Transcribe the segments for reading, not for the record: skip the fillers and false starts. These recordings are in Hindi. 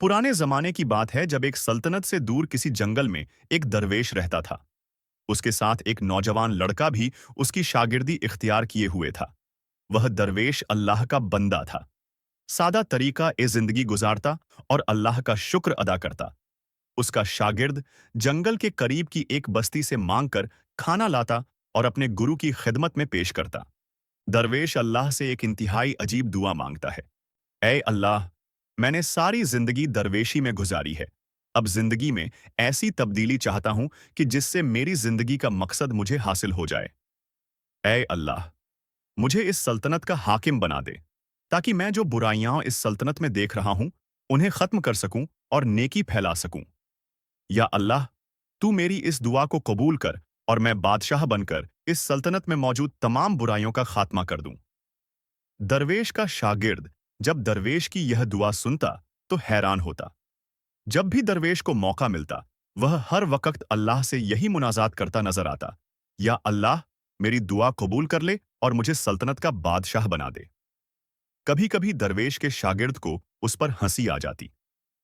पुराने जमाने की बात है जब एक सल्तनत से दूर किसी जंगल में एक दरवेश रहता था। उसके साथ एक नौजवान लड़का भी उसकी शागिर्दी इख्तियार किए हुए था। वह दरवेश अल्लाह का बंदा था। सादा तरीका ए जिंदगी गुजारता और अल्लाह का शुक्र अदा करता। उसका शागिर्द जंगल के करीब की एक बस्ती से मांगकर खाना लाता और अपने गुरु की खिदमत में पेश करता। दरवेश अल्लाह से एक इंतहाई अजीब दुआ मांगता है। ऐ अल्लाह, मैंने सारी जिंदगी दरवेशी में गुजारी है। अब जिंदगी में ऐसी तब्दीली चाहता हूं कि जिससे मेरी जिंदगी का मकसद मुझे हासिल हो जाए। ऐ अल्लाह, मुझे इस सल्तनत का हाकिम बना दे, ताकि मैं जो बुराइयां इस सल्तनत में देख रहा हूं, उन्हें खत्म कर सकूं और नेकी फैला सकूं। या अल्लाह, तू मेरी इस दुआ को कबूल कर और मैं बादशाह बनकर इस सल्तनत में मौजूद तमाम बुराइयों का खात्मा कर दूं। दरवेश का शागिर्द जब दरवेश की यह दुआ सुनता तो हैरान होता। जब भी दरवेश को मौका मिलता, वह हर वक्त अल्लाह से यही मुनाजात करता नजर आता। या अल्लाह, मेरी दुआ कबूल कर ले और मुझे सल्तनत का बादशाह बना दे। कभी कभी दरवेश के शागिर्द को उस पर हंसी आ जाती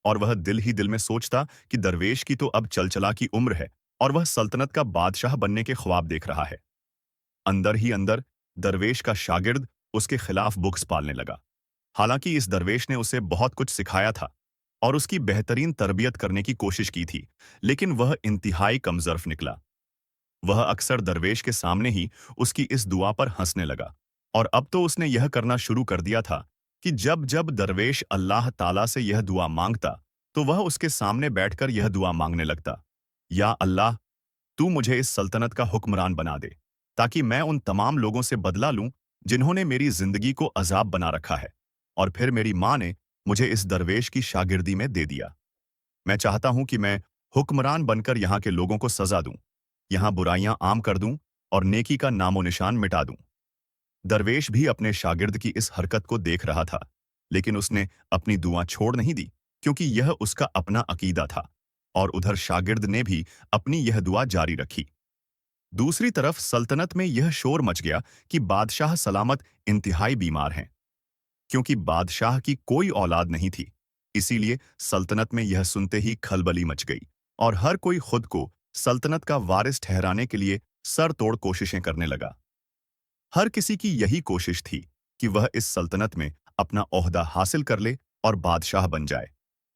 और वह दिल ही दिल में सोचता कि दरवेश की तो अब चल चला की उम्र है और वह सल्तनत का बादशाह बनने के ख्वाब देख रहा है। अंदर ही अंदर दरवेश का शागिर्द उसके खिलाफ बुग़्ज़ पालने लगा। हालांकि इस दरवेश ने उसे बहुत कुछ सिखाया था और उसकी बेहतरीन तरबियत करने की कोशिश की थी, लेकिन वह इंतहाई कमज़र्फ़ निकला। वह अक्सर दरवेश के सामने ही उसकी इस दुआ पर हंसने लगा और अब तो उसने यह करना शुरू कर दिया था कि जब जब दरवेश अल्लाह ताला से यह दुआ मांगता, तो वह उसके सामने बैठकर यह दुआ मांगने लगता। या अल्लाह, तू मुझे इस सल्तनत का हुक्मरान बना दे, ताकि मैं उन तमाम लोगों से बदला लूं जिन्होंने मेरी जिंदगी को अजाब बना रखा है और फिर मेरी माँ ने मुझे इस दरवेश की शागिर्दी में दे दिया। मैं चाहता हूं कि मैं हुक्मरान बनकर यहाँ के लोगों को सजा दूं, यहाँ बुराइयां आम कर दूं और नेकी का नामो निशान मिटा दूं। दरवेश भी अपने शागिर्द की इस हरकत को देख रहा था, लेकिन उसने अपनी दुआ छोड़ नहीं दी, क्योंकि यह उसका अपना अकीदा था। और उधर शागिर्द ने भी अपनी यह दुआ जारी रखी। दूसरी तरफ सल्तनत में यह शोर मच गया कि बादशाह सलामत इंतहाई बीमार हैं। क्योंकि बादशाह की कोई औलाद नहीं थी, इसीलिए सल्तनत में यह सुनते ही खलबली मच गई और हर कोई खुद को सल्तनत का वारिस ठहराने के लिए सर तोड़ कोशिशें करने लगा। हर किसी की यही कोशिश थी कि वह इस सल्तनत में अपना ओहदा हासिल कर ले और बादशाह बन जाए।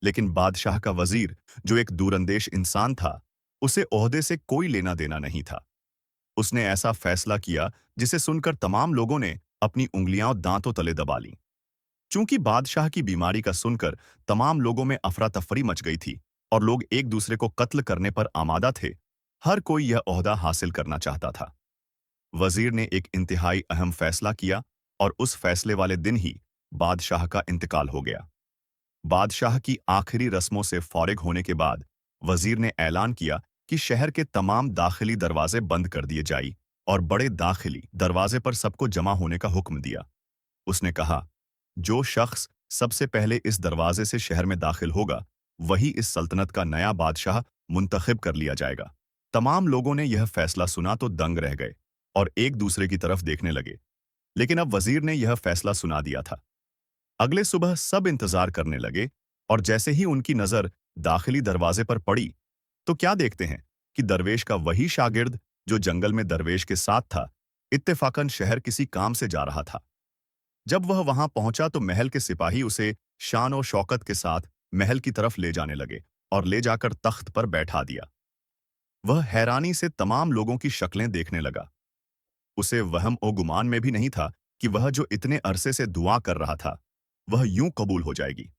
लेकिन बादशाह का वजीर, जो एक दूरंदेश इंसान था, उसे ओहदे से कोई लेना देना नहीं था। उसने ऐसा फैसला किया जिसे सुनकर तमाम लोगों ने अपनी उंगलियां और दांतों तले दबा लीं। चूंकि बादशाह की बीमारी का सुनकर तमाम लोगों में अफरा तफरी मच गई थी और लोग एक दूसरे को कत्ल करने पर आमादा थे, हर कोई यह ओहदा हासिल करना चाहता था। वजीर ने एक इंतहाई अहम फैसला किया और उस फैसले वाले दिन ही बादशाह का इंतकाल हो गया। बादशाह की आखिरी रस्मों से फारिग होने के बाद वजीर ने ऐलान किया कि शहर के तमाम दाखिली दरवाजे बंद कर दिए जाए और बड़े दाखिली दरवाजे पर सबको जमा होने का हुक्म दिया। उसने कहा, जो शख्स सबसे पहले इस दरवाजे से शहर में दाखिल होगा, वही इस सल्तनत का नया बादशाह मुंतखब कर लिया जाएगा। तमाम लोगों ने यह फैसला सुना तो दंग रह गए और एक दूसरे की तरफ देखने लगे। लेकिन अब वजीर ने यह फैसला सुना दिया था। अगले सुबह सब इंतजार करने लगे और जैसे ही उनकी नजर दाखिली दरवाजे पर पड़ी, तो क्या देखते हैं कि दरवेश का वही शागिर्द जो जंगल में दरवेश के साथ था, इत्तेफाकन शहर किसी काम से जा रहा था। जब वह वहां पहुंचा तो महल के सिपाही उसे शान और शौकत के साथ महल की तरफ ले जाने लगे और ले जाकर तख्त पर बैठा दिया। वह हैरानी से तमाम लोगों की शक्लें देखने लगा। उसे वहम और गुमान में भी नहीं था कि वह जो इतने अरसे से दुआ कर रहा था, वह यूं कबूल हो जाएगी।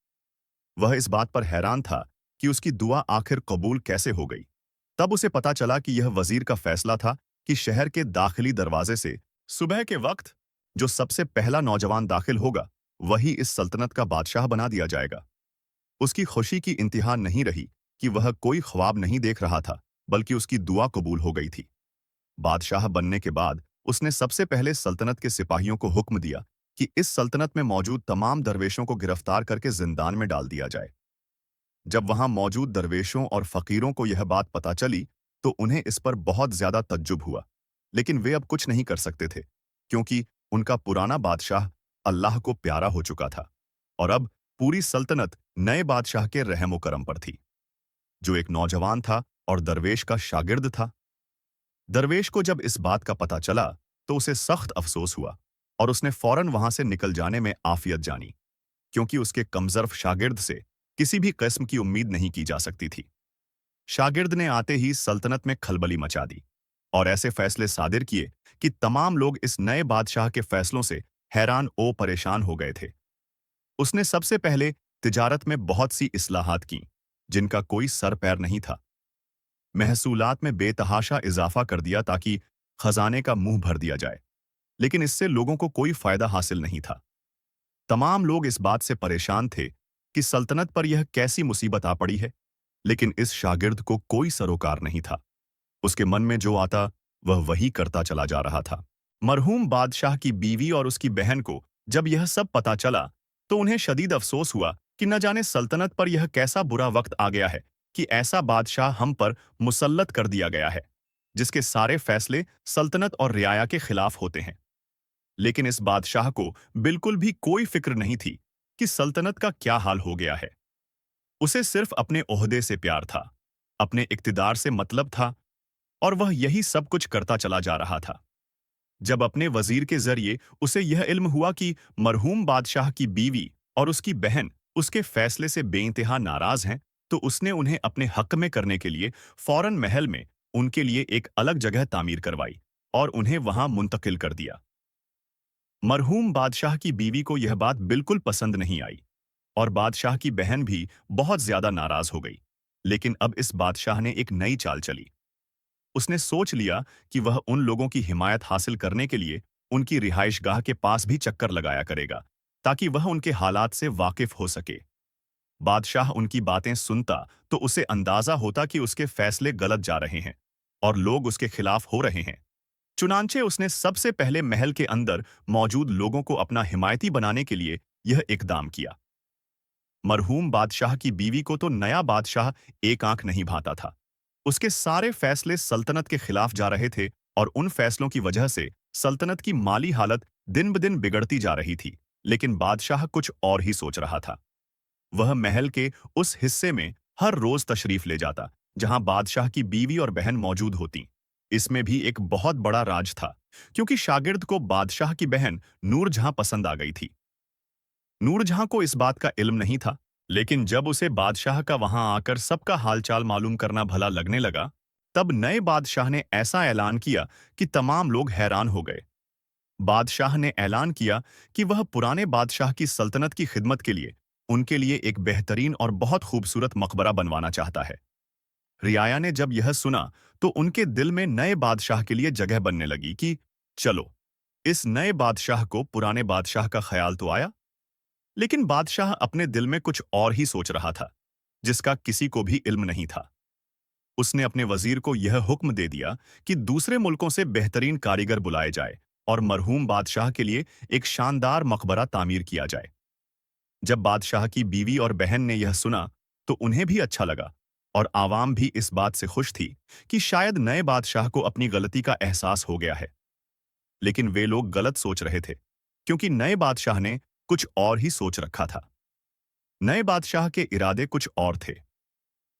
वह इस बात पर हैरान था कि उसकी दुआ आखिर कबूल कैसे हो गई। तब उसे पता चला कि यह वजीर का फैसला था कि शहर के दाखिली दरवाजे से सुबह के वक्त जो सबसे पहला नौजवान दाखिल होगा, वही इस सल्तनत का बादशाह बना दिया जाएगा। उसकी खुशी की इंतहा नहीं रही कि वह कोई ख्वाब नहीं देख रहा था, बल्कि उसकी दुआ कबूल हो गई थी। बादशाह बनने के बाद उसने सबसे पहले सल्तनत के सिपाहियों को हुक्म दिया कि इस सल्तनत में मौजूद तमाम दरवेशों को गिरफ्तार करके जिंदान में डाल दिया जाए। जब वहां मौजूद दरवेशों और फकीरों को यह बात पता चली, तो उन्हें इस पर बहुत ज्यादा तज्जुब हुआ। लेकिन वे अब कुछ नहीं कर सकते थे, क्योंकि उनका पुराना बादशाह अल्लाह को प्यारा हो चुका था और अब पूरी सल्तनत नए बादशाह के रहम करम पर थी, जो एक नौजवान था और दरवेश का शागिर्द था। दरवेश को जब इस बात का पता चला तो उसे सख्त अफसोस हुआ और उसने फौरन वहां से निकल जाने में आफियत जानी, क्योंकि उसके कमजर्फ शागिर्द से किसी भी किस्म की उम्मीद नहीं की जा सकती थी। शागिर्द ने आते ही सल्तनत में खलबली मचा दी और ऐसे फैसले सादिर किए कि तमाम लोग इस नए बादशाह के फैसलों से हैरान ओ परेशान हो गए थे। उसने सबसे पहले तिजारत में बहुत सी इस्लाहात की, जिनका कोई सर पैर नहीं था। महसूलात में बेतहाशा इजाफा कर दिया ताकि खजाने का मुंह भर दिया जाए, लेकिन इससे लोगों को कोई फायदा हासिल नहीं था। तमाम लोग इस बात से परेशान थे कि सल्तनत पर यह कैसी मुसीबत आ पड़ी है, लेकिन इस शागिर्द को कोई सरोकार नहीं था। उसके मन में जो आता वह वही करता चला जा रहा था। मरहूम बादशाह की बीवी और उसकी बहन को जब यह सब पता चला तो उन्हें शदीद अफसोस हुआ कि न जाने सल्तनत पर यह कैसा बुरा वक्त आ गया है कि ऐसा बादशाह हम पर मुसल्लत कर दिया गया है, जिसके सारे फैसले सल्तनत और रियाया के खिलाफ होते हैं। लेकिन इस बादशाह को बिल्कुल भी कोई फिक्र नहीं थी कि सल्तनत का क्या हाल हो गया है। उसे सिर्फ अपने ओहदे से प्यार था, अपने इक्तिदार से मतलब था, और वह यही सब कुछ करता चला जा रहा था। जब अपने वजीर के जरिए उसे यह इल्म हुआ कि मरहूम बादशाह की बीवी और उसकी बहन उसके फैसले से बेइंतहा नाराज हैं, तो उसने उन्हें अपने हक में करने के लिए फौरन महल में उनके लिए एक अलग जगह तामीर करवाई और उन्हें वहां मुंतकिल कर दिया। मरहूम बादशाह की बीवी को यह बात बिल्कुल पसंद नहीं आई और बादशाह की बहन भी बहुत ज्यादा नाराज हो गई। लेकिन अब इस बादशाह ने एक नई चाल चली। उसने सोच लिया कि वह उन लोगों की हिमायत हासिल करने के लिए उनकी रिहाइशगाह के पास भी चक्कर लगाया करेगा, ताकि वह उनके हालात से वाकिफ हो सके। बादशाह उनकी बातें सुनता तो उसे अंदाजा होता कि उसके फैसले गलत जा रहे हैं और लोग उसके खिलाफ हो रहे हैं। चुनांचे उसने सबसे पहले महल के अंदर मौजूद लोगों को अपना हिमायती बनाने के लिए यह इकदाम किया। मरहूम बादशाह की बीवी को तो नया बादशाह एक आंख नहीं भाता था। उसके सारे फैसले सल्तनत के खिलाफ जा रहे थे और उन फैसलों की वजह से सल्तनत की माली हालत दिन ब दिन बिगड़ती जा रही थी। लेकिन बादशाह कुछ और ही सोच रहा था। वह महल के उस हिस्से में हर रोज तशरीफ ले जाता जहां बादशाह की बीवी और बहन मौजूद होती। इसमें भी एक बहुत बड़ा राज था, क्योंकि शागिर्द को बादशाह की बहन नूरजहां पसंद आ गई थी। नूरजहां को इस बात का इल्म नहीं था, लेकिन जब उसे बादशाह का वहां आकर सबका हालचाल मालूम करना भला लगने लगा, तब नए बादशाह ने ऐसा ऐलान किया कि तमाम लोग हैरान हो गए। बादशाह ने ऐलान किया कि वह पुराने बादशाह की सल्तनत की खिदमत के लिए उनके लिए एक बेहतरीन और बहुत खूबसूरत मकबरा बनवाना चाहता है। रियाया ने जब यह सुना तो उनके दिल में नए बादशाह के लिए जगह बनने लगी कि चलो, इस नए बादशाह को पुराने बादशाह का ख्याल तो आया। लेकिन बादशाह अपने दिल में कुछ और ही सोच रहा था, जिसका किसी को भी इल्म नहीं था। उसने अपने वजीर को यह हुक्म दे दिया कि दूसरे मुल्कों से बेहतरीन कारीगर बुलाए जाए और मरहूम बादशाह के लिए एक शानदार मकबरा तामीर किया जाए। जब बादशाह की बीवी और बहन ने यह सुना तो उन्हें भी अच्छा लगा और आवाम भी इस बात से खुश थी कि शायद नए बादशाह को अपनी गलती का एहसास हो गया है। लेकिन वे लोग गलत सोच रहे थे, क्योंकि नए बादशाह ने कुछ और ही सोच रखा था। नए बादशाह के इरादे कुछ और थे।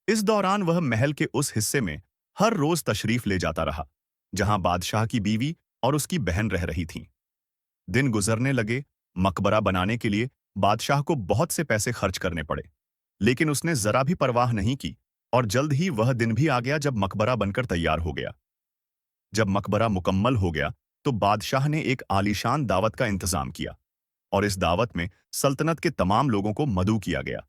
इस दौरान वह महल के उस हिस्से में हर रोज तशरीफ ले जाता रहा जहां बादशाह की बीवी और उसकी बहन रह रही थीं। दिन गुजरने लगे। मकबरा बनाने के लिए बादशाह को बहुत से पैसे खर्च करने पड़े, लेकिन उसने जरा भी परवाह नहीं की और जल्द ही वह दिन भी आ गया जब मकबरा बनकर तैयार हो गया। जब मकबरा मुकम्मल हो गया तो बादशाह ने एक आलीशान दावत का इंतजाम किया और इस दावत में सल्तनत के तमाम लोगों को मदऊ किया गया।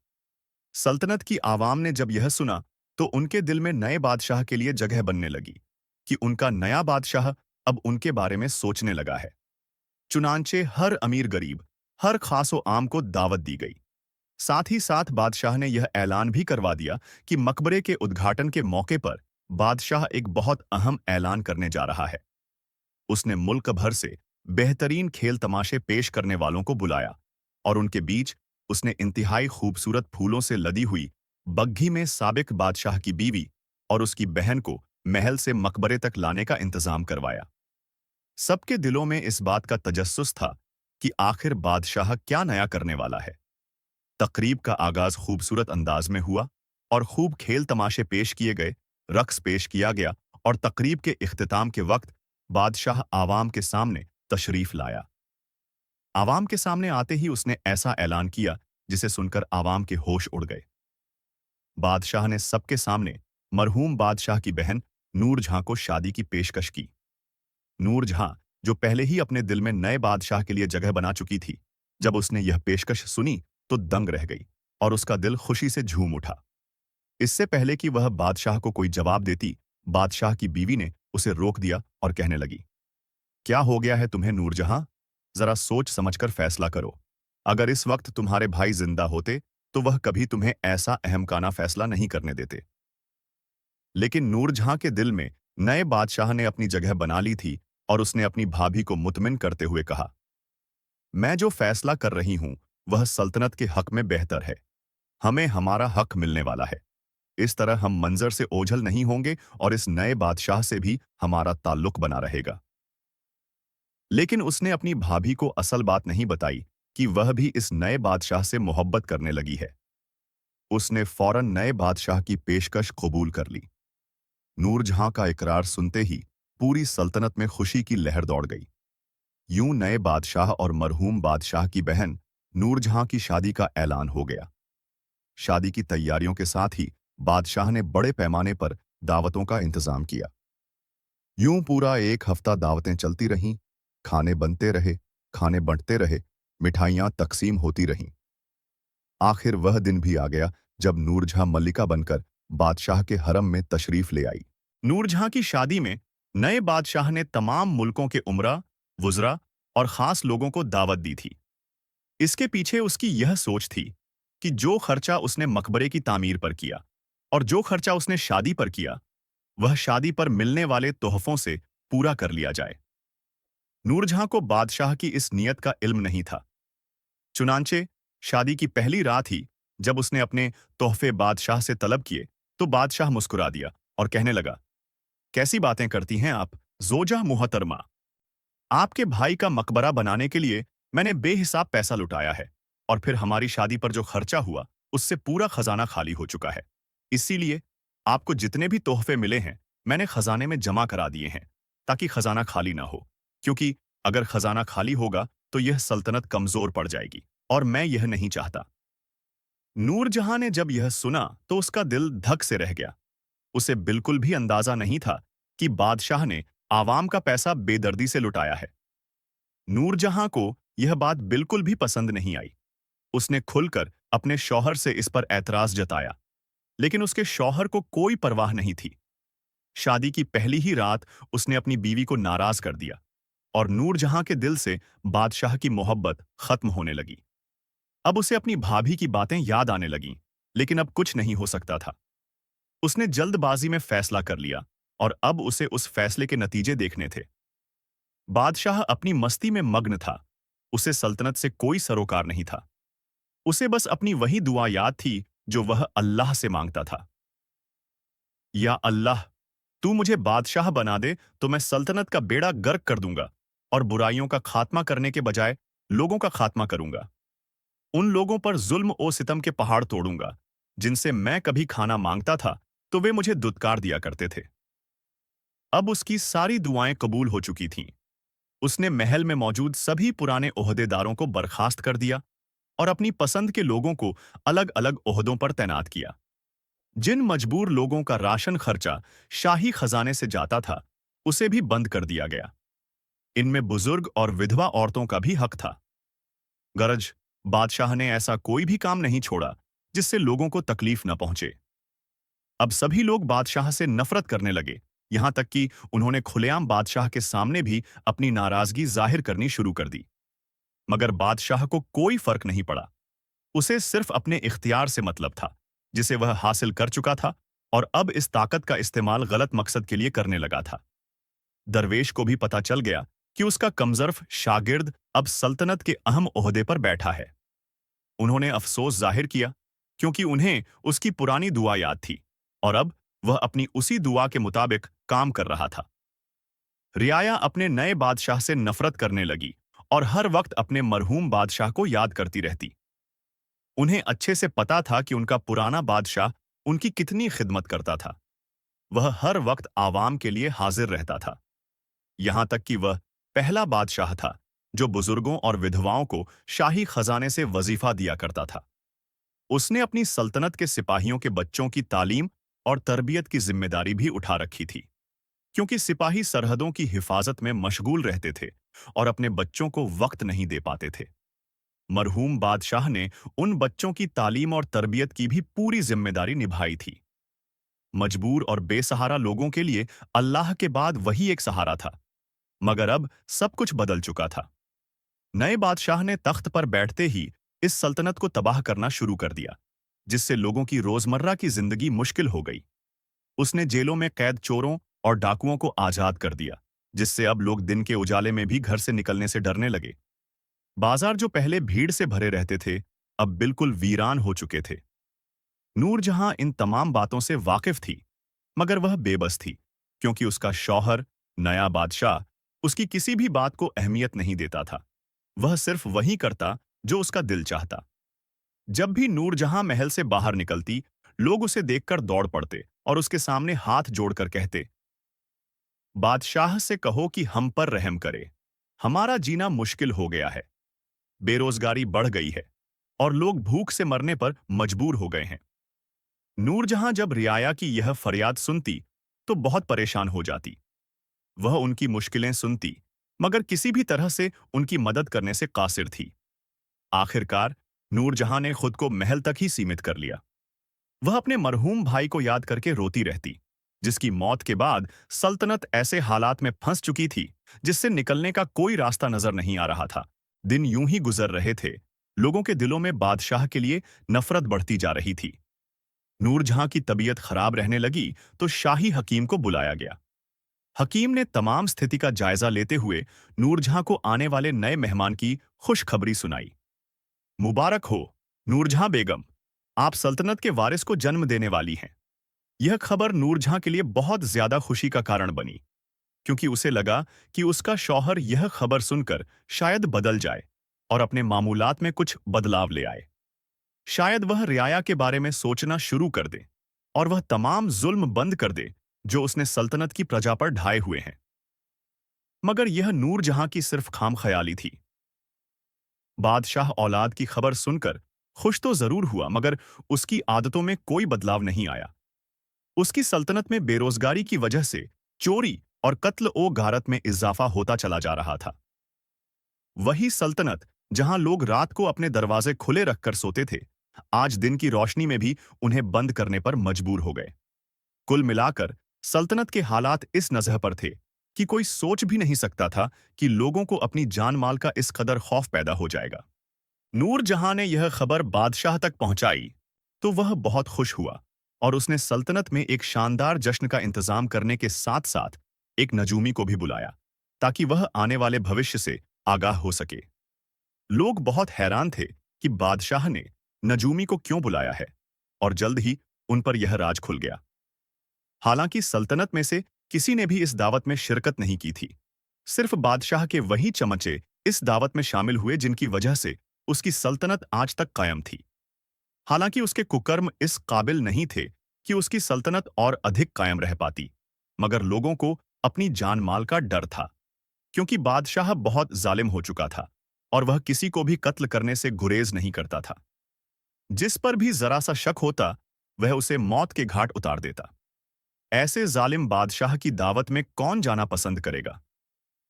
सल्तनत की आवाम ने जब यह सुना तो उनके दिल में नए बादशाह के लिए जगह बनने लगी कि उनका नया बादशाह अब उनके बारे में सोचने लगा है। चुनांचे हर अमीर गरीब, हर खासो आम को दावत दी गई। साथ ही साथ बादशाह ने यह ऐलान भी करवा दिया कि मकबरे के उद्घाटन के मौके पर बादशाह एक बहुत अहम ऐलान करने जा रहा है। उसने मुल्क भर से बेहतरीन खेल तमाशे पेश करने वालों को बुलाया और उनके बीच उसने इंतहाई खूबसूरत फूलों से लदी हुई बग्घी में साबिक बादशाह की बीवी और उसकी बहन को महल से मकबरे तक लाने का इंतजाम करवाया। सबके दिलों में इस बात का तजस्सुस था कि आखिर बादशाह क्या नया करने वाला है। तकरीब का आगाज खूबसूरत अंदाज में हुआ और खूब खेल तमाशे पेश किए गए, रक्स पेश किया गया और तकरीब के इख्तिताम के वक्त बादशाह आवाम के सामने तशरीफ लाया। आवाम के सामने आते ही उसने ऐसा ऐलान किया जिसे सुनकर आवाम के होश उड़ गए। बादशाह ने सबके सामने मरहूम बादशाह की बहन नूरजहां को शादी की पेशकश की। नूरजहां, जो पहले ही अपने दिल में नए बादशाह के लिए जगह बना चुकी थी, जब उसने यह पेशकश सुनी तो दंग रह गई और उसका दिल खुशी से झूम उठा। इससे पहले कि वह बादशाह को कोई जवाब देती, बादशाह की बीवी ने उसे रोक दिया और कहने लगी, क्या हो गया है तुम्हें नूरजहां? जरा सोच समझकर फैसला करो। अगर इस वक्त तुम्हारे भाई जिंदा होते तो वह कभी तुम्हें ऐसा अहमकाना फैसला नहीं करने देते। लेकिन नूरजहां के दिल में नए बादशाह ने अपनी जगह बना ली थी और उसने अपनी भाभी को मुतमिन करते हुए कहा, मैं जो फैसला कर रही हूं वह सल्तनत के हक में बेहतर है। हमें हमारा हक मिलने वाला है। इस तरह हम मंजर से ओझल नहीं होंगे और इस नए बादशाह से भी हमारा ताल्लुक बना रहेगा। लेकिन उसने अपनी भाभी को असल बात नहीं बताई कि वह भी इस नए बादशाह से मोहब्बत करने लगी है। उसने फौरन नए बादशाह की पेशकश कबूल कर ली। नूरजहां का इकरार सुनते ही पूरी सल्तनत में खुशी की लहर दौड़ गई। यूं नए बादशाह और मरहूम बादशाह की बहन नूरजहां की शादी का ऐलान हो गया। शादी की तैयारियों के साथ ही बादशाह ने बड़े पैमाने पर दावतों का इंतजाम किया। यूं पूरा एक हफ्ता दावतें चलती रहीं, खाने बनते रहे, खाने बंटते रहे, मिठाइयां तकसीम होती रहीं। आखिर वह दिन भी आ गया जब नूरजहां मल्लिका बनकर बादशाह के हरम में तशरीफ ले आई। नूरजहां की शादी में नए बादशाह ने तमाम मुल्कों के उमरा, वुज़रा और खास लोगों को दावत दी थी। इसके पीछे उसकी यह सोच थी कि जो खर्चा उसने मकबरे की तामीर पर किया और जो खर्चा उसने शादी पर किया, वह शादी पर मिलने वाले तोहफों से पूरा कर लिया जाए। नूरजहां को बादशाह की इस नीयत का इल्म नहीं था। चुनांचे शादी की पहली रात ही जब उसने अपने तोहफे बादशाह से तलब किए, तो बादशाह मुस्कुरा दिया और कहने लगा, कैसी बातें करती हैं आप, जोजा मुहतरमा। आपके भाई का मकबरा बनाने के लिए मैंने बेहिसाब पैसा लुटाया है और फिर हमारी शादी पर जो खर्चा हुआ उससे पूरा खजाना खाली हो चुका है। इसीलिए आपको जितने भी तोहफे मिले हैं मैंने खजाने में जमा करा दिए हैं ताकि खजाना खाली ना हो, क्योंकि अगर खजाना खाली होगा तो यह सल्तनत कमजोर पड़ जाएगी और मैं यह नहीं चाहता। नूरजहां ने जब यह सुना तो उसका दिल धक से रह गया। उसे बिल्कुल भी अंदाजा नहीं था कि बादशाह ने आवाम का पैसा बेदर्दी से लुटाया है। नूरजहां को यह बात बिल्कुल भी पसंद नहीं आई। उसने खुलकर अपने शौहर से इस पर ऐतराज जताया, लेकिन उसके शौहर को कोई परवाह नहीं थी। शादी की पहली ही रात उसने अपनी बीवी को नाराज कर दिया और नूरजहां के दिल से बादशाह की मोहब्बत खत्म होने लगी। अब उसे अपनी भाभी की बातें याद आने लगीं, लेकिन अब कुछ नहीं हो सकता था। उसने जल्दबाजी में फैसला कर लिया और अब उसे उस फैसले के नतीजे देखने थे। बादशाह अपनी मस्ती में मग्न था। उसे सल्तनत से कोई सरोकार नहीं था। उसे बस अपनी वही दुआ याद थी जो वह अल्लाह से मांगता था। या अल्लाह, तू मुझे बादशाह बना दे तो मैं सल्तनत का बेड़ा गर्क कर दूंगा और बुराइयों का खात्मा करने के बजाय लोगों का खात्मा करूंगा। उन लोगों पर जुल्म ओ सितम के पहाड़ तोड़ूंगा जिनसे मैं कभी खाना मांगता था तो वे मुझे दुत्कार दिया करते थे। अब उसकी सारी दुआएं कबूल हो चुकी थीं। उसने महल में मौजूद सभी पुराने ओहदेदारों को बर्खास्त कर दिया और अपनी पसंद के लोगों को अलग अलग ओहदों पर तैनात किया। जिन मजबूर लोगों का राशन खर्चा शाही खजाने से जाता था, उसे भी बंद कर दिया गया। इनमें बुजुर्ग और विधवा औरतों का भी हक था। गरज बादशाह ने ऐसा कोई भी काम नहीं छोड़ा जिससे लोगों को तकलीफ न पहुंचे। अब सभी लोग बादशाह से नफरत करने लगे, यहां तक कि उन्होंने खुलेआम बादशाह के सामने भी अपनी नाराजगी जाहिर करनी शुरू कर दी। मगर बादशाह को कोई फर्क नहीं पड़ा। उसे सिर्फ अपने इख्तियार से मतलब था, जिसे वह हासिल कर चुका था और अब इस ताकत का इस्तेमाल गलत मकसद के लिए करने लगा था। दरवेश को भी पता चल गया कि उसका कमजर्फ शागिर्द अब सल्तनत के अहम ओहदे पर बैठा है। उन्होंने अफसोस जाहिर किया, क्योंकि उन्हें उसकी पुरानी दुआ याद थी और अब वह अपनी उसी दुआ के मुताबिक काम कर रहा था। रियाया अपने नए बादशाह से नफरत करने लगी और हर वक्त अपने मरहूम बादशाह को याद करती रहती। उन्हें अच्छे से पता था कि उनका पुराना बादशाह उनकी कितनी खिदमत करता था। वह हर वक्त आवाम के लिए हाजिर रहता था। यहां तक कि वह पहला बादशाह था जो बुजुर्गों और विधवाओं को शाही खजाने से वजीफा दिया करता था। उसने अपनी सल्तनत के सिपाहियों के बच्चों की तालीम और तरबियत की जिम्मेदारी भी उठा रखी थी, क्योंकि सिपाही सरहदों की हिफाजत में मशगूल रहते थे और अपने बच्चों को वक्त नहीं दे पाते थे। मरहूम बादशाह ने उन बच्चों की तालीम और तरबियत की भी पूरी जिम्मेदारी निभाई थी। मजबूर और बेसहारा लोगों के लिए अल्लाह के बाद वही एक सहारा था। मगर अब सब कुछ बदल चुका था। नए बादशाह ने तख्त पर बैठते ही इस सल्तनत को तबाह करना शुरू कर दिया, जिससे लोगों की रोजमर्रा की जिंदगी मुश्किल हो गई। उसने जेलों में कैद चोरों और डाकुओं को आजाद कर दिया, जिससे अब लोग दिन के उजाले में भी घर से निकलने से डरने लगे। बाजार जो पहले भीड़ से भरे रहते थे, अब बिल्कुल वीरान हो चुके थे। नूरजहां इन तमाम बातों से वाकिफ थी, मगर वह बेबस थी, क्योंकि उसका शौहर, नया बादशाह, उसकी किसी भी बात को अहमियत नहीं देता था। वह सिर्फ वही करता जो उसका दिल चाहता। जब भी नूरजहां महल से बाहर निकलती, लोग उसे देखकर दौड़ पड़ते और उसके सामने हाथ जोड़कर कहते, बादशाह से कहो कि हम पर रहम करे। हमारा जीना मुश्किल हो गया है। बेरोजगारी बढ़ गई है और लोग भूख से मरने पर मजबूर हो गए हैं। नूरजहां जब रियाया की यह फरियाद सुनती, तो बहुत परेशान हो जाती। वह उनकी मुश्किलें सुनती, मगर किसी भी तरह से उनकी मदद करने से कासिर थी। आखिरकार नूरजहां ने खुद को महल तक ही सीमित कर लिया। वह अपने मरहूम भाई को याद करके रोती रहती, जिसकी मौत के बाद सल्तनत ऐसे हालात में फंस चुकी थी जिससे निकलने का कोई रास्ता नजर नहीं आ रहा था। दिन यूं ही गुजर रहे थे। लोगों के दिलों में बादशाह के लिए नफरत बढ़ती जा रही थी। नूरजहां की तबीयत खराब रहने लगी तो शाही हकीम को बुलाया गया। हकीम ने तमाम स्थिति का जायजा लेते हुए नूरजहां को आने वाले नए मेहमान की खुशखबरी सुनाई। मुबारक हो, नूरजहां बेगम, आप सल्तनत के वारिस को जन्म देने वाली हैं। यह खबर नूरजहां के लिए बहुत ज्यादा खुशी का कारण बनी, क्योंकि उसे लगा कि उसका शौहर यह खबर सुनकर शायद बदल जाए और अपने मामूलात में कुछ बदलाव ले आए। शायद वह रियाया के बारे में सोचना शुरू कर दे और वह तमाम जुल्म बंद कर दे जो उसने सल्तनत की प्रजा पर ढाए हुए हैं। मगर यह नूरजहां की सिर्फ खाम ख्याली थी। बादशाह औलाद की खबर सुनकर खुश तो जरूर हुआ, मगर उसकी आदतों में कोई बदलाव नहीं आया। उसकी सल्तनत में बेरोजगारी की वजह से चोरी और कत्ल ओ गारत में इजाफा होता चला जा रहा था। वही सल्तनत जहां लोग रात को अपने दरवाजे खुले रखकर सोते थे, आज दिन की रोशनी में भी उन्हें बंद करने पर मजबूर हो गए। कुल मिलाकर सल्तनत के हालात इस नजह पर थे कि कोई सोच भी नहीं सकता था कि लोगों को अपनी जान माल का इस कदर खौफ पैदा हो जाएगा। नूरजहां ने यह खबर बादशाह तक पहुंचाई तो वह बहुत खुश हुआ और उसने सल्तनत में एक शानदार जश्न का इंतजाम करने के साथ साथ एक नजूमी को भी बुलाया, ताकि वह आने वाले भविष्य से आगाह हो सके। लोग बहुत हैरान थे कि बादशाह ने नजूमी को क्यों बुलाया है, और जल्द ही उन पर यह राज खुल गया। हालांकि सल्तनत में से किसी ने भी इस दावत में शिरकत नहीं की थी। सिर्फ बादशाह के वही चमचे इस दावत में शामिल हुए जिनकी वजह से उसकी सल्तनत आज तक कायम थी। हालांकि उसके कुकर्म इस काबिल नहीं थे कि उसकी सल्तनत और अधिक कायम रह पाती, मगर लोगों को अपनी जान माल का डर था, क्योंकि बादशाह बहुत जालिम हो चुका था और वह किसी को भी कत्ल करने से गुरेज नहीं करता था। जिस पर भी जरा सा शक होता, वह उसे मौत के घाट उतार देता। ऐसे जालिम बादशाह की दावत में कौन जाना पसंद करेगा?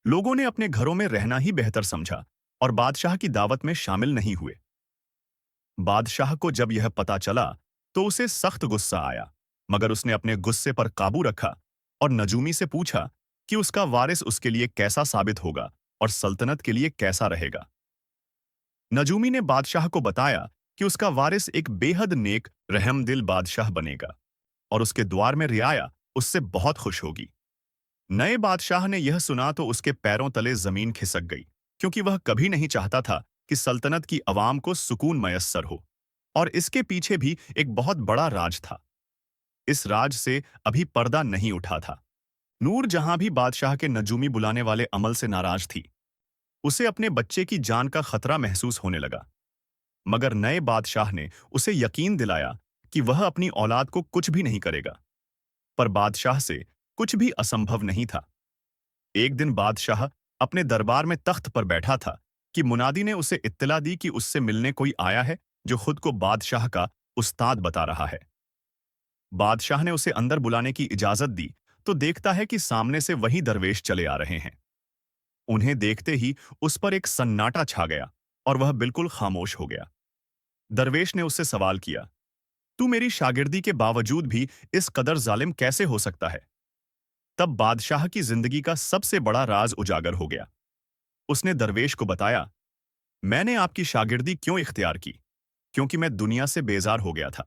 लोगों ने अपने घरों में रहना ही बेहतर समझा और बादशाह की दावत में शामिल नहीं हुए। बादशाह को जब यह पता चला तो उसे सख्त गुस्सा आया, मगर उसने अपने गुस्से पर काबू रखा और नजूमी से पूछा कि उसका वारिस उसके लिए कैसा साबित होगा और सल्तनत के लिए कैसा रहेगा। नजूमी ने बादशाह को बताया कि उसका वारिस एक बेहद नेक रहमदिल बादशाह बनेगा और उसके द्वार में रियाया उससे बहुत खुश होगी। नए बादशाह ने यह सुना तो उसके पैरों तले जमीन खिसक गई, क्योंकि वह कभी नहीं चाहता था कि सल्तनत की अवाम को सुकून मयस्सर हो, और इसके पीछे भी एक बहुत बड़ा राज था। इस राज से अभी पर्दा नहीं उठा था। नूर जहां भी बादशाह के नजूमी बुलाने वाले अमल से नाराज थी। उसे अपने बच्चे की जान का खतरा महसूस होने लगा। मगर नए बादशाह ने उसे यकीन दिलाया कि वह अपनी औलाद को कुछ भी नहीं करेगा। पर बादशाह से कुछ भी असंभव नहीं था। एक दिन बादशाह अपने दरबार में तख्त पर बैठा था कि मुनादी ने उसे इत्तला दी कि उससे मिलने कोई आया है जो खुद को बादशाह का उस्ताद बता रहा है। बादशाह ने उसे अंदर बुलाने की इजाजत दी तो देखता है कि सामने से वही दरवेश चले आ रहे हैं। उन्हें देखते ही उस पर एक सन्नाटा छा गया और वह बिल्कुल खामोश हो गया। दरवेश ने उससे सवाल किया, तू मेरी शागिर्दी के बावजूद भी इस कदर जालिम कैसे हो सकता है? तब बादशाह की जिंदगी का सबसे बड़ा राज उजागर हो गया। उसने दरवेश को बताया, मैंने आपकी शागिर्दी क्यों इख्तियार की? क्योंकि मैं दुनिया से बेजार हो गया था।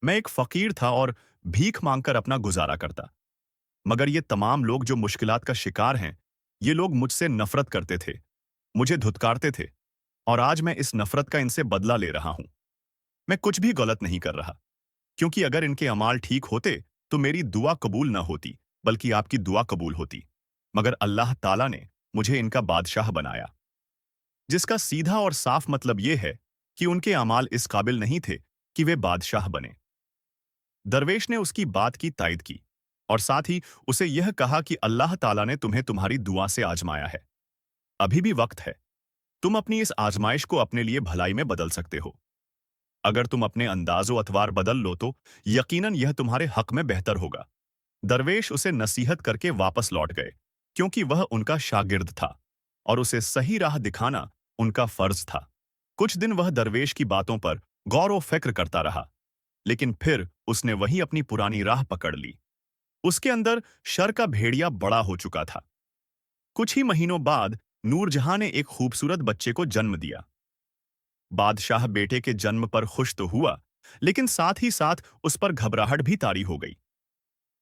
मैं एक फकीर था और भीख मांगकर अपना गुजारा करता। मगर ये तमाम लोग जो मुश्किलात का शिकार हैं, ये लोग मुझसे नफरत करते थे, मुझे धुतकारते थे, और आज मैं इस नफरत का इनसे बदला ले रहा हूं। मैं कुछ भी गलत नहीं कर रहा, क्योंकि अगर इनके अमाल ठीक होते तो मेरी दुआ कबूल न होती, बल्कि आपकी दुआ कबूल होती। मगर अल्लाह ताला ने मुझे इनका बादशाह बनाया, जिसका सीधा और साफ मतलब यह है कि उनके अमाल इस काबिल नहीं थे कि वे बादशाह बने। दरवेश ने उसकी बात की तायद की और साथ ही उसे यह कहा कि अल्लाह ताला ने तुम्हें तुम्हारी दुआ से आजमाया है। अभी भी वक्त है, तुम अपनी इस आजमाइश को अपने लिए भलाई में बदल सकते हो। अगर तुम अपने अंदाजो अतवार बदल लो तो यकीनन यह तुम्हारे हक में बेहतर होगा। दरवेश उसे नसीहत करके वापस लौट गए, क्योंकि वह उनका शागिर्द था और उसे सही राह दिखाना उनका फर्ज था। कुछ दिन वह दरवेश की बातों पर गौर व फिक्र करता रहा, लेकिन फिर उसने वही अपनी पुरानी राह पकड़ ली। उसके अंदर शर का भेड़िया बड़ा हो चुका था। कुछ ही महीनों बाद नूरजहां ने एक खूबसूरत बच्चे को जन्म दिया। बादशाह बेटे के जन्म पर खुश तो हुआ, लेकिन साथ ही साथ उस पर घबराहट भी तारी हो गई।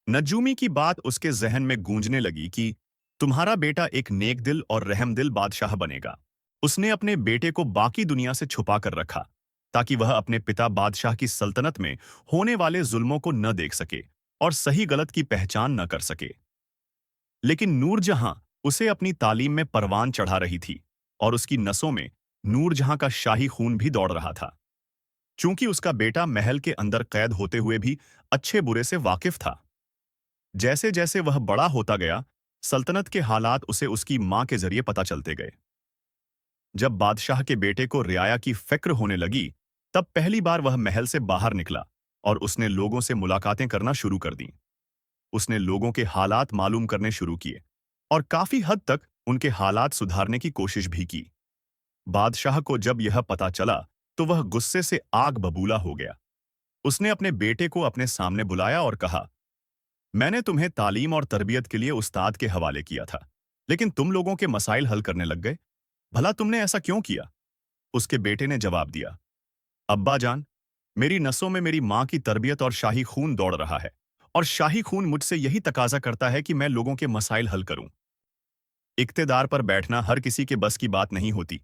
नजूमी की बात उसके जहन में गूंजने लगी कि तुम्हारा बेटा एक नेक दिल और रहमदिल बादशाह बनेगा। उसने अपने बेटे को बाकी दुनिया से छुपा कर रखा, ताकि वह अपने पिता बादशाह की सल्तनत में होने वाले जुल्मों को न देख सके और सही गलत की पहचान न कर सके। लेकिन नूरजहां उसे अपनी तालीम में परवान चढ़ा रही थी और उसकी नसों में नूरजहां का शाही खून भी दौड़ रहा था। चूंकि उसका बेटा महल के अंदर कैद होते हुए भी अच्छे बुरे से वाकिफ था। जैसे जैसे वह बड़ा होता गया, सल्तनत के हालात उसे उसकी मां के जरिए पता चलते गए। जब बादशाह के बेटे को रियाया की फिक्र होने लगी, तब पहली बार वह महल से बाहर निकला और उसने लोगों से मुलाकातें करना शुरू कर दी। उसने लोगों के हालात मालूम करने शुरू किए और काफी हद तक उनके हालात सुधारने की कोशिश भी की। बादशाह को जब यह पता चला तो वह गुस्से से आग बबूला हो गया। उसने अपने बेटे को अपने सामने बुलाया और कहा, मैंने तुम्हें तालीम और तरबियत के लिए उस्ताद के हवाले किया था, लेकिन तुम लोगों के मसाइल हल करने लग गए। भला तुमने ऐसा क्यों किया? उसके बेटे ने जवाब दिया, अब्बा जान, मेरी नसों में मेरी मां की तरबियत और शाही खून दौड़ रहा है, और शाही खून मुझसे यही तकाजा करता है कि मैं लोगों के मसाइल हल करूं। इक्तेदार पर बैठना हर किसी के बस की बात नहीं होती।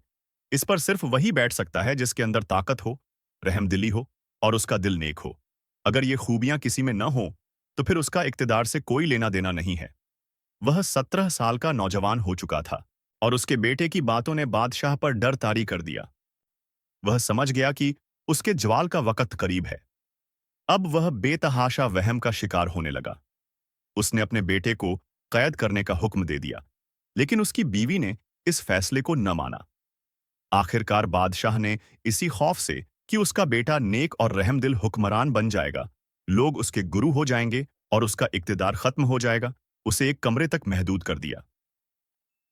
इस पर सिर्फ वही बैठ सकता है जिसके अंदर ताकत हो, रहमदिली हो और उसका दिल नेक हो। अगर ये खूबियां किसी में न हो तो फिर उसका इक्तेदार से कोई लेना देना नहीं है। वह 17 साल का नौजवान हो चुका था और उसके बेटे की बातों ने बादशाह पर डर तारी कर दिया। वह समझ गया कि उसके ज्वाल का वक़्त करीब है। अब वह बेतहाशा वहम का शिकार होने लगा। उसने अपने बेटे को कैद करने का हुक्म दे दिया, लेकिन उसकी बीवी ने इस फैसले को न माना। आखिरकार बादशाह ने इसी खौफ से कि उसका बेटा नेक और रहमदिल हुक्मरान बन जाएगा, लोग उसके गुरु हो जाएंगे और उसका इक्तिदार खत्म हो जाएगा, उसे एक कमरे तक महदूद कर दिया।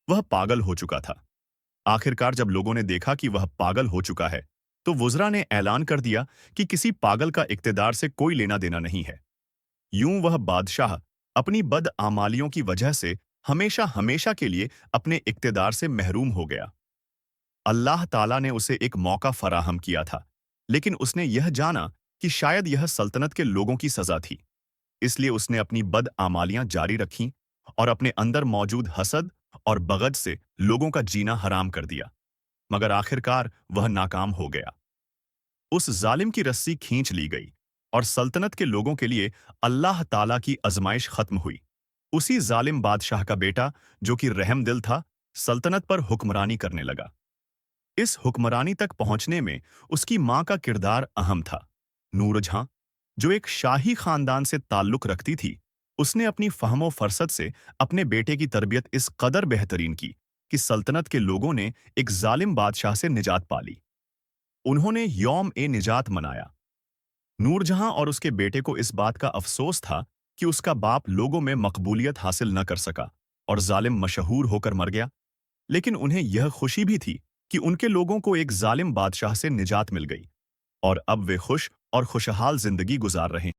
वह पागल हो चुका था। आखिरकार जब लोगों ने देखा कि वह पागल हो चुका है, तो वुज़रा ने ऐलान कर दिया कि किसी पागल का इक्तिदार से कोई लेना देना नहीं है। यूं वह बादशाह अपनी बदआमालियों की वजह से हमेशा हमेशा के लिए अपने इक्तिदार से महरूम हो गया। अल्लाह ताला ने उसे एक मौका फराहम किया था, लेकिन उसने यह जाना कि शायद यह सल्तनत के लोगों की सजा थी। इसलिए उसने अपनी बदआमालियां जारी रखीं और अपने अंदर मौजूद हसद और बग़ज़ से लोगों का जीना हराम कर दिया। मगर आखिरकार वह नाकाम हो गया। उस जालिम की रस्सी खींच ली गई और सल्तनत के लोगों के लिए अल्लाह ताला की आजमाइश खत्म हुई। उसी जालिम बादशाह का बेटा, जो कि रहमदिल था, सल्तनत पर हुक्मरानी करने लगा। इस हुक्मरानी तक पहुंचने में उसकी मां का किरदार अहम था। नूरजहां, जो एक शाही खानदान से ताल्लुक रखती थी, उसने अपनी फहमो फरसत से अपने बेटे की तरबियत इस कदर बेहतरीन की कि सल्तनत के लोगों ने एक जालिम बादशाह से निजात पा ली। उन्होंने यौम ए निजात मनाया। नूरजहां और उसके बेटे को इस बात का अफसोस था कि उसका बाप लोगों में मकबूलियत हासिल न कर सका और जालिम मशहूर होकर मर गया, लेकिन उन्हें यह खुशी भी थी कि उनके लोगों को एक जालिम बादशाह से निजात मिल गई और अब वे खुश और खुशहाल जिंदगी गुजार रहे हैं।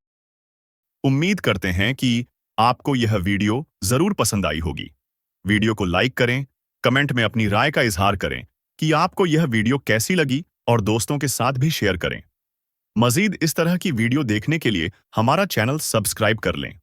उम्मीद करते हैं कि आपको यह वीडियो जरूर पसंद आई होगी। वीडियो को लाइक करें, कमेंट में अपनी राय का इजहार करें कि आपको यह वीडियो कैसी लगी और दोस्तों के साथ भी शेयर करें। मजीद इस तरह की वीडियो देखने के लिए हमारा चैनल सब्सक्राइब कर लें।